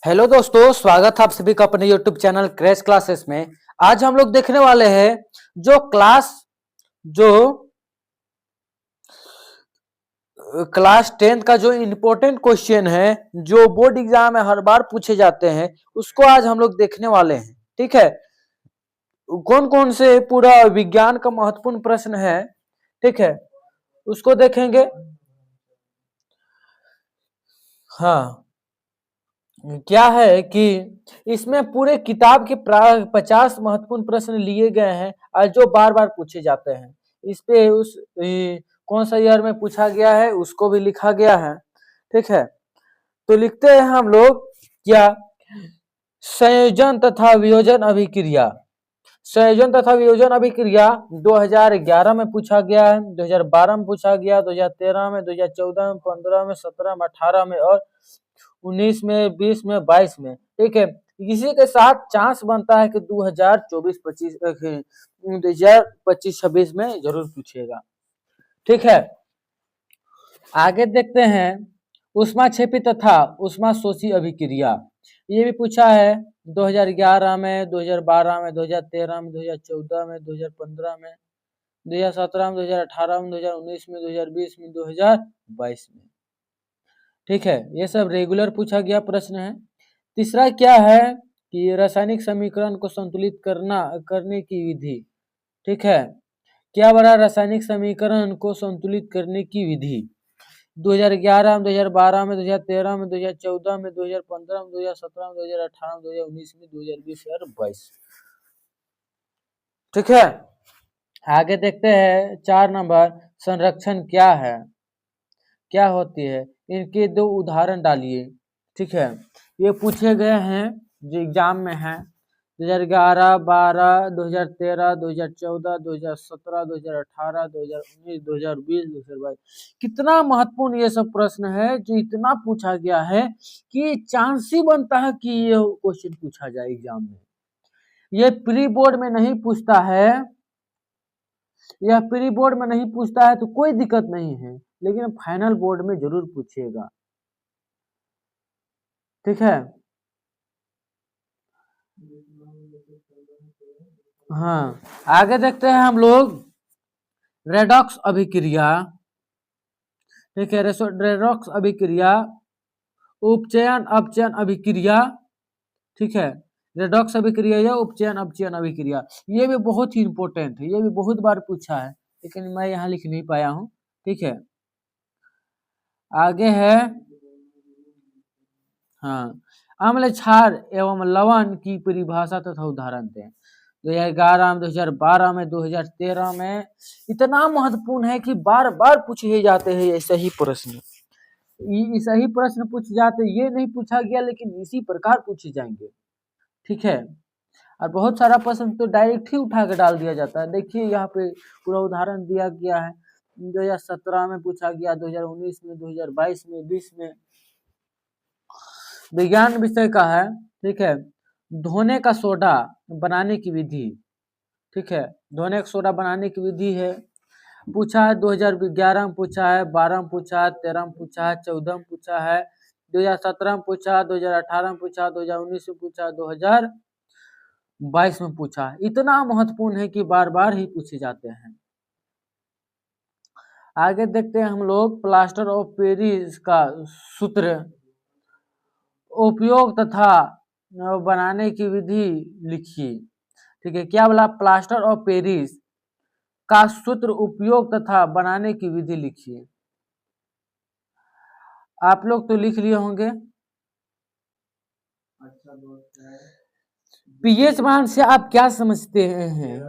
Hello दोस्तों, स्वागत है आप सभी का अपने यूट्यूब चैनल क्रैश क्लासेस में। आज हम लोग देखने वाले हैं जो क्लास 10 का जो इम्पोर्टेंट क्वेश्चन है, जो बोर्ड एग्जाम में हर बार पूछे जाते हैं, उसको आज हम लोग देखने वाले हैं। ठीक है, कौन कौन से पूरा विज्ञान का महत्वपूर्ण प्रश्न है, ठीक है, उसको देखेंगे। हाँ, क्या है कि इसमें पूरे किताब के 50 महत्वपूर्ण प्रश्न लिए गए हैं और जो बार बार पूछे जाते हैं। इस पे कौन सा ईयर में पूछा गया है उसको भी लिखा गया है। ठीक है, तो लिखते हैं हम लोग क्या, संयोजन तथा वियोजन अभिक्रिया। संयोजन तथा वियोजन अभिक्रिया 2011 में पूछा गया है, 2012 में पूछा गया, 2013 में, 2014 में, 15 में, 17 में, 18 में और 19 में, 20 में, 22 में। ठीक है, इसी के साथ चांस बनता है कि 2025-26 में जरूर पूछेगा। ठीक है, आगे देखते हैं ऊष्माक्षेपी तथा ऊष्माशोषी अभिक्रिया। ये भी पूछा है 2011 में, 2012 में, 2013 में, 2014 में, 2015 में, 2017 में, 2018 में, 2019 में, 2020 में, 2022 में। ठीक है, ये सब रेगुलर पूछा गया प्रश्न है। तीसरा क्या है कि रासायनिक समीकरण को संतुलित करने की विधि। ठीक है, क्या बड़ा रासायनिक समीकरण को संतुलित करने की विधि 2011 में, 2012 में, 2013 में, 2014 में, 2015 में, 2017 में, 2018 में, 2019 में, 2020 और 22। ठीक है, आगे देखते हैं 4 नंबर, संरक्षण क्या है, क्या होती है, इनके 2 उदाहरण डालिए। ठीक है, ये पूछे गए हैं जो एग्जाम में है 2011, 12, 2013, 2014, 2017, 2018, 2019, 2020, 2022। कितना महत्वपूर्ण ये सब प्रश्न है जो इतना पूछा गया है कि चांस ही बनता है कि ये क्वेश्चन पूछा जाए एग्जाम में। ये प्री बोर्ड में नहीं पूछता है, यह प्री बोर्ड में नहीं पूछता है तो कोई दिक्कत नहीं है, लेकिन फाइनल बोर्ड में जरूर पूछेगा। ठीक है, हाँ, आगे देखते हैं हम लोग रेडॉक्स अभिक्रिया। ठीक है, रेडॉक्स अभिक्रिया, उपचयन अपचयन अभिक्रिया। ठीक है, रेडॉक्स अभिक्रिया या उपचयन अपचयन अभिक्रिया, ये भी बहुत ही इंपॉर्टेंट है, ये भी बहुत बार पूछा है, लेकिन मैं यहाँ लिख नहीं पाया हूँ। ठीक है, आगे है, हाँ, अम्ल क्षार एवं लवण की परिभाषा तथा उदाहरण दें। 2011 में, 2012 में, 2013 में। इतना महत्वपूर्ण है कि बार बार पूछे जाते हैं ऐसे ही प्रश्न, ऐसा ही प्रश्न पूछे जाते, ये नहीं पूछा गया लेकिन इसी प्रकार पूछे जाएंगे। ठीक है, और बहुत सारा प्रश्न तो डायरेक्ट ही उठा के डाल दिया जाता है। देखिए यहाँ पे पूरा उदाहरण दिया गया है, 2017 में पूछा गया, 2019 में, 2022 में, 20 में। विज्ञान विषय का है। ठीक है, धोने का सोडा बनाने की विधि। ठीक है, धोने का सोडा बनाने की विधि है, पूछा है 2011 में पूछा है, 12 में पूछा है, 13 में पूछा है, 14 में पूछा है, 2017 में पूछा, 2018 में पूछा, 2019 में पूछा, 2022 में पूछा। इतना महत्वपूर्ण है कि बार बार ही पूछे जाते हैं। आगे देखते हैं हम लोग प्लास्टर ऑफ पेरिस का सूत्र, उपयोग तथा बनाने की विधि लिखिए। ठीक है, क्या बोला, प्लास्टर ऑफ पेरिस का सूत्र, उपयोग तथा बनाने की विधि लिखिए। आप लोग तो लिख लिए होंगे। पीएच मान से आप क्या समझते हैं,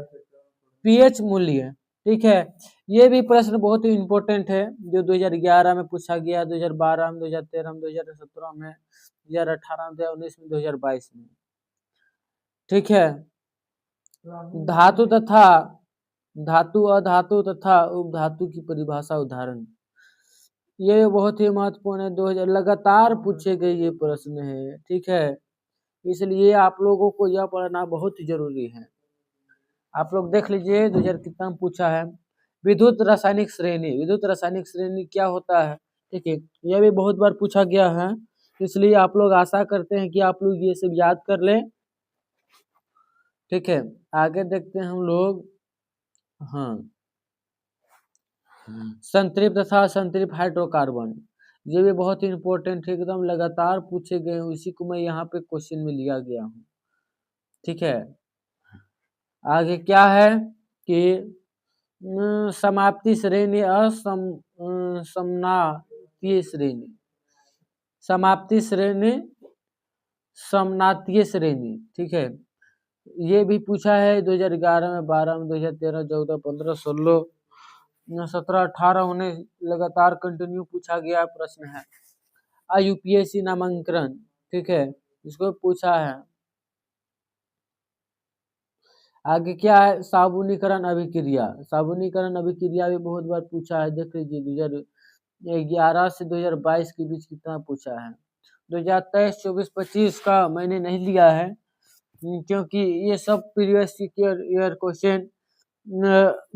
पीएच मूल्य। ठीक है, ये भी प्रश्न बहुत ही इंपॉर्टेंट है, जो 2011 में पूछा गया, 2012 में, 2013 में, 2017 में, 2018 में, 2019 में, 2022 में। ठीक है, धातु तथा धातु, अधातु तथा उपधातु की परिभाषा उदाहरण, ये बहुत ही महत्वपूर्ण है, 2000 लगातार पूछे गए ये प्रश्न है। ठीक है, इसलिए आप लोगों को यह पढ़ना बहुत ही जरूरी है। आप लोग देख लीजिए 2000 कितना पूछा है। विद्युत रासायनिक श्रेणी, विद्युत रासायनिक श्रेणी क्या होता है। ठीक है, यह भी बहुत बार पूछा गया है, इसलिए आप लोग आशा करते हैं कि आप लोग ये सब याद कर लें। ठीक है, आगे देखते हैं हम लोग। हाँ, संतृप्त तथा संतृप्त हाइड्रोकार्बन, ये भी बहुत ही इंपॉर्टेंट है, एकदम लगातार पूछे गए हैं, उसी को मैं यहाँ पे क्वेश्चन में लिया गया हूँ। ठीक है, आगे क्या है कि समाप्ति श्रेणी समनातीय श्रेणी, समाप्ति श्रेणी समनातीय श्रेणी। ठीक है, ये भी पूछा है 2011 में, 12 में, 2013, 14, 15, 16, 17, 18 उन्हें लगातार कंटिन्यू पूछा गया प्रश्न है। यूपीएससी नामांकन, ठीक है, इसको पूछा है। आगे क्या है, साबुनीकरण अभिक्रिया, साबुनीकरण अभिक्रिया भी बहुत बार पूछा है, देख लीजिए 2011 से 2022 के बीच कितना पूछा है। 2023, 24, 25 का मैंने नहीं लिया है, क्योंकि ये सब प्रीवियस ईयर क्वेश्चन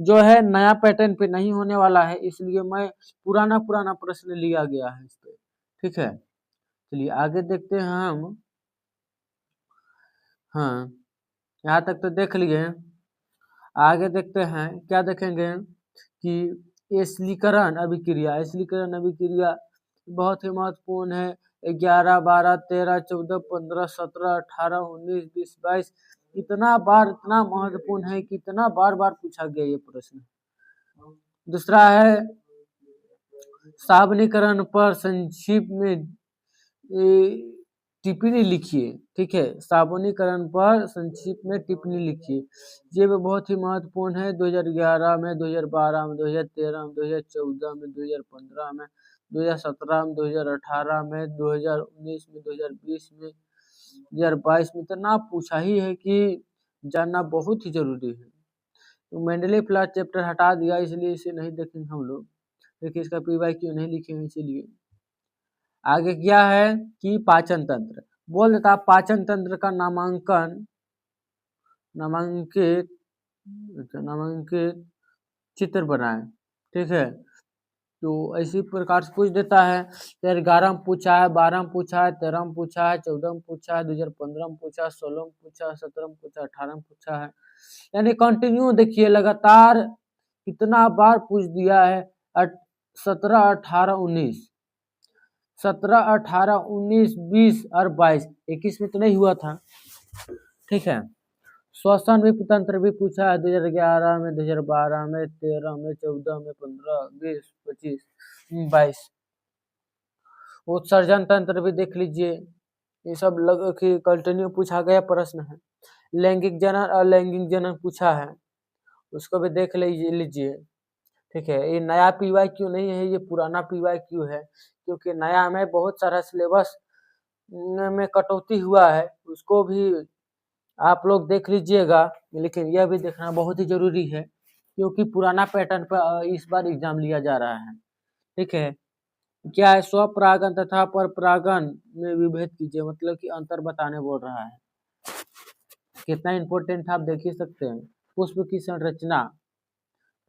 जो है नया पैटर्न पे नहीं होने वाला है, इसलिए मैं पुराना प्रश्न लिया गया है इस पे। ठीक है, चलिए आगे देखते हैं हम। हाँ, यहाँ तक तो देख लिए, आगे देखते हैं क्या देखेंगे कि एसिलीकरण अभिक्रिया, एसिलीकरण अभिक्रिया बहुत ही महत्वपूर्ण है। 11, 12, 13, 14, 15, 17, 18, 19, 20, 22 इतना महत्वपूर्ण है कि इतना बार पूछा गया ये प्रश्न। दूसरा है साबुनीकरण पर संक्षिप्त में टिप्पणी लिखिए। ठीक है, साबुनीकरण पर संक्षिप्त में टिप्पणी लिखिए, ये भी बहुत ही महत्वपूर्ण है। 2011 में, 2012 में, 2013 में, 2014 में, 2015 में, 2017 में, 2018 में, 2019 में, 2020 में, 2022 में इतना पूछा ही है कि जानना बहुत ही जरूरी है। तो मेंडलीव फ्लैश चैप्टर हटा दिया, इसलिए इसे नहीं देखेंगे हम लोग। देखिए इसका PYQ नहीं लिखेंगे, इसीलिए। आगे क्या है कि पाचन तंत्र, बोल देता पाचन तंत्र का नामांकित चित्र बनाए। ठीक है, तो इसी प्रकार से पूछ देता है। 11 में पूछा है, 12 में पूछा है, 13 में पूछा है, 14 में पूछा है, 2015 में पूछा, 16 में पूछा, 17 में पूछा, 18 में पूछा है। यानी कंटिन्यू देखिए लगातार कितना बार पूछ दिया है। 17, 18, 19, 17, 18, 19, 20 और 22, 21 में तो नहीं हुआ था। ठीक है, श्वसन भी तंत्र भी पूछा है 2011 में, 2012 में, 13 में, 14 में, 15, 20, 25, 22। उत्सर्जन तंत्र भी देख लीजिए, ये सब कंटिन्यू पूछा गया प्रश्न है। लैंगिक जनन और लैंगिक जनन पूछा है, उसको भी देख लीजिए। ठीक है, ये नया PYQ नहीं है, ये पुराना PYQ है, क्योंकि नया में बहुत सारा सिलेबस में कटौती हुआ है, उसको भी आप लोग देख लीजिएगा। लेकिन यह भी देखना बहुत ही जरूरी है, क्योंकि पुराना पैटर्न पर इस बार एग्जाम लिया जा रहा है। ठीक है, क्या है, स्वपरागन तथा परपरागन में विभेद कीजिए, मतलब कि अंतर बताने बोल रहा है। कितना इंपॉर्टेंट आप देख ही सकते हैं। पुष्प की संरचना,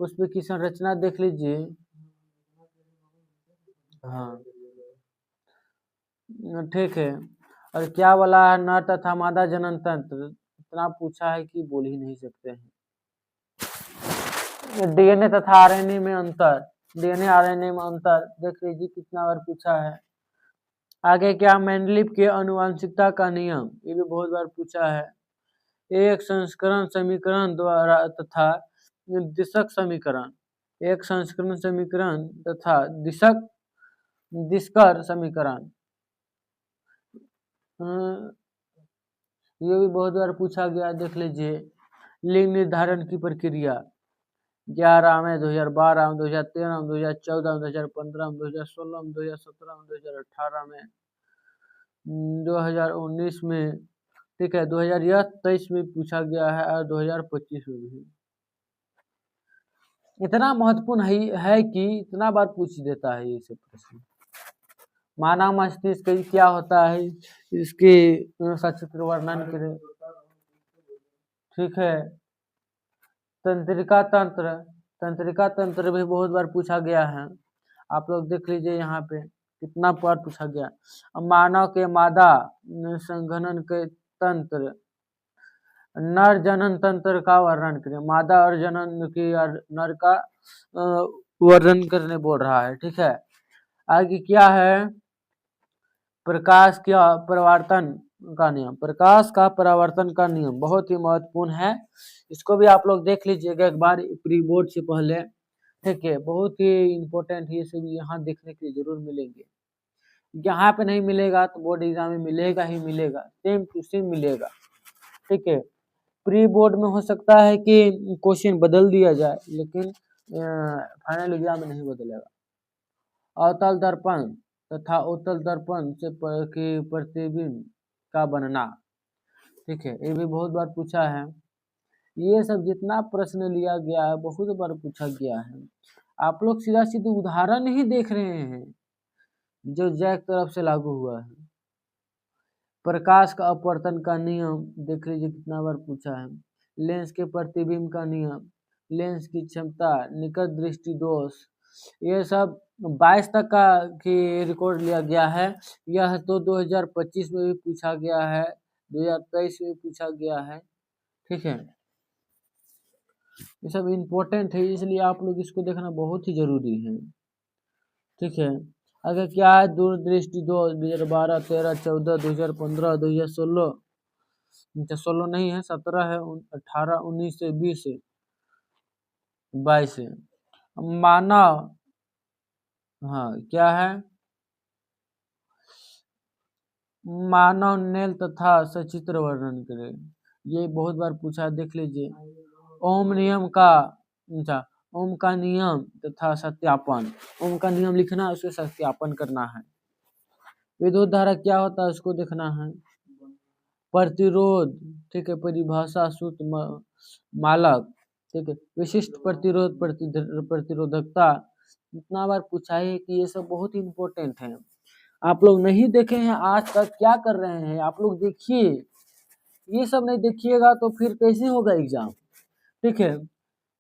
पुष्प की संरचना देख लीजिए। हाँ, ठीक है, और क्या बोला है, नर तथा मादा जनन तंत्र, इतना पूछा है कि बोल ही नहीं सकते हैं। DNA तथा RNA में अंतर, DNA RNA में अंतर देख लीजिए कितना बार पूछा है। आगे क्या, मेंडलीव के आनुवंशिकता का नियम, ये भी बहुत बार पूछा है। एक संस्करण समीकरण द्वारा तथा दिशक समीकरण, एक संस्करण समीकरण तथा दिशकर समीकरण, ये भी बहुत बार पूछा गया, देख लीजिए। लिंग निर्धारण की प्रक्रिया 11 में, 2012 में, 2013 में, 2014 में, 2015 में, 2016 में, 2017 में, 2018 में, 2019 में। ठीक है, 2023 में पूछा गया है और 2025 में भी। इतना महत्वपूर्ण है कि इतना बार पूछ देता है ये सब प्रश्न। मानव मस्तिष्क क्या होता है, इसके सचित्र वर्णन करें। ठीक है, तंत्रिका तंत्र, तंत्रिका तंत्र भी बहुत बार पूछा गया है, आप लोग देख लीजिए यहाँ पे कितना बार पूछा गया। मानव के मादा संघनन के तंत्र, नर जनन तंत्र का वर्णन करें। मादा और जनन की और नर का वर्णन करने बोल रहा है, ठीक है। आगे क्या है, प्रकाश का परावर्तन का नियम। प्रकाश का परावर्तन का नियम बहुत ही महत्वपूर्ण है, इसको भी आप लोग देख लीजिएगा एक बार प्री बोर्ड से पहले, ठीक है। बहुत ही इम्पोर्टेंट ये सब यहाँ देखने के लिए जरूर मिलेंगे। यहाँ पे नहीं मिलेगा तो बोर्ड एग्जाम में मिलेगा ही मिलेगा, सेम टू सेम मिलेगा, ठीक है। प्री बोर्ड में हो सकता है कि क्वेश्चन बदल दिया जाए, लेकिन फाइनल एग्जाम में नहीं बदलेगा। अवतल दर्पण तथा उत्तल दर्पण से प्रतिबिंब का बनना, ठीक है, ये भी बहुत बार पूछा है। ये सब जितना प्रश्न लिया गया है बहुत बार पूछा गया है। आप लोग सीधा सीधे उदाहरण ही देख रहे हैं जो जैक तरफ से लागू हुआ है। प्रकाश का अपवर्तन का नियम देख लीजिए कितना बार पूछा है। लेंस के प्रतिबिंब का नियम, लेंस की क्षमता, निकट दृष्टि दोष, ये सब 22 तक का की रिकॉर्ड लिया गया है। यह तो 2025 में भी पूछा गया है, 2023 में भी पूछा गया है, ठीक है। ये सब इम्पोर्टेंट है, इसलिए आप लोग इसको देखना बहुत ही जरूरी है, ठीक है। अगर क्या है, दूरदृष्टि 2012, 13, 14, 2015, 2016, 16 नहीं है, 17 है, 18, 19 से 20 से 22 से। मानव, हाँ क्या है, मानव नेल तथा सचित्र वर्णन करें। ये बहुत बार पूछा, देख लीजिए। ओम नियम का, अच्छा, ओम का नियम तथा सत्यापन, ओम का नियम लिखना, उसको सत्यापन करना है। विद्युत धारा क्या होता है उसको देखना है। प्रतिरोध, ठीक है, परिभाषा, सूत्र, मालक, ठीक है, विशिष्ट प्रतिरोध, प्रतिरोधकता, इतना बार पूछा है कि ये सब बहुत ही इम्पोर्टेंट है। आप लोग नहीं देखे हैं आज तक, क्या कर रहे हैं आप लोग, देखिए। ये सब नहीं देखिएगा तो फिर कैसे होगा एग्जाम, ठीक है।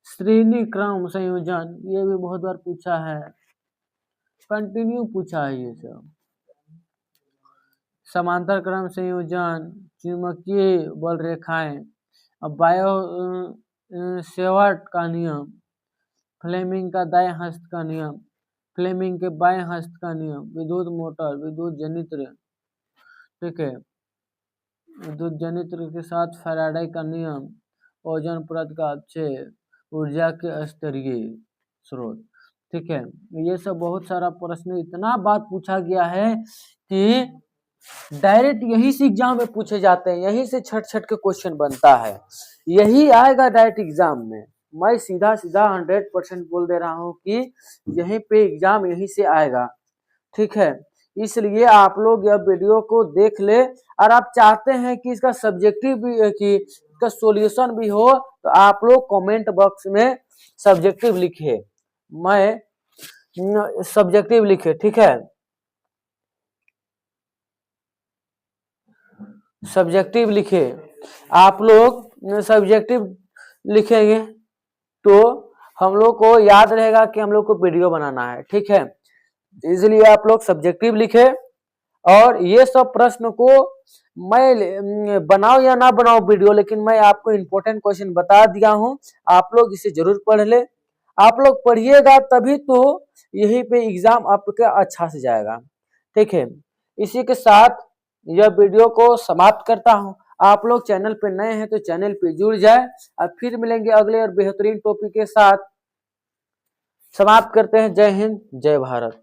श्रेणी क्रम संयोजन, ये भी बहुत बार पूछा है, कंटिन्यू पूछा है ये सब। समांतर क्रम संयोजन, चुंबकीय बल रेखाएं, बायो सेवर्ट का नियम, फ्लेमिंग का दाएं हस्त का नियम, फ्लेमिंग के बाएं हस्त का नियम, विद्युत मोटर, विद्युत जनित्र, ठीक है, विद्युत जनित्र के साथ फैराडे का नियम, ओजोन परत का अपक्षय, ऊर्जा के स्तरीय स्रोत, ठीक है। ये सब बहुत सारा प्रश्न इतना बार पूछा गया है कि डायरेक्ट यही से एग्जाम में पूछे जाते हैं, यही से छट छट के क्वेश्चन बनता है, यही आएगा डायरेक्ट एग्जाम में। मैं सीधा सीधा 100% बोल दे रहा हूँ कि यहीं पे एग्जाम यहीं से आएगा, ठीक है। इसलिए आप लोग यह वीडियो को देख ले, और आप चाहते हैं कि इसका सब्जेक्टिव भी, कि इसका सॉल्यूशन भी हो, तो आप लोग कमेंट बॉक्स में सब्जेक्टिव लिखे, मैं सब्जेक्टिव लिखे, ठीक है। सब्जेक्टिव लिखे, आप लोग सब्जेक्टिव लिखेंगे तो हम लोग को याद रहेगा कि हम लोग को वीडियो बनाना है, ठीक है। इसलिए आप लोग सब्जेक्टिव लिखे, और ये सब प्रश्न को मैं बनाओ या ना बनाओ वीडियो, लेकिन मैं आपको इम्पोर्टेंट क्वेश्चन बता दिया हूं, आप लोग इसे जरूर पढ़ ले। आप लोग पढ़िएगा तभी तो यही पे एग्जाम आपका अच्छा से जाएगा, ठीक है। इसी के साथ यह वीडियो को समाप्त करता हूं। आप लोग चैनल पे नए हैं तो चैनल पे जुड़ जाए, अब फिर मिलेंगे अगले और बेहतरीन टॉपिक के साथ। समाप्त करते हैं। जय हिंद, जय भारत।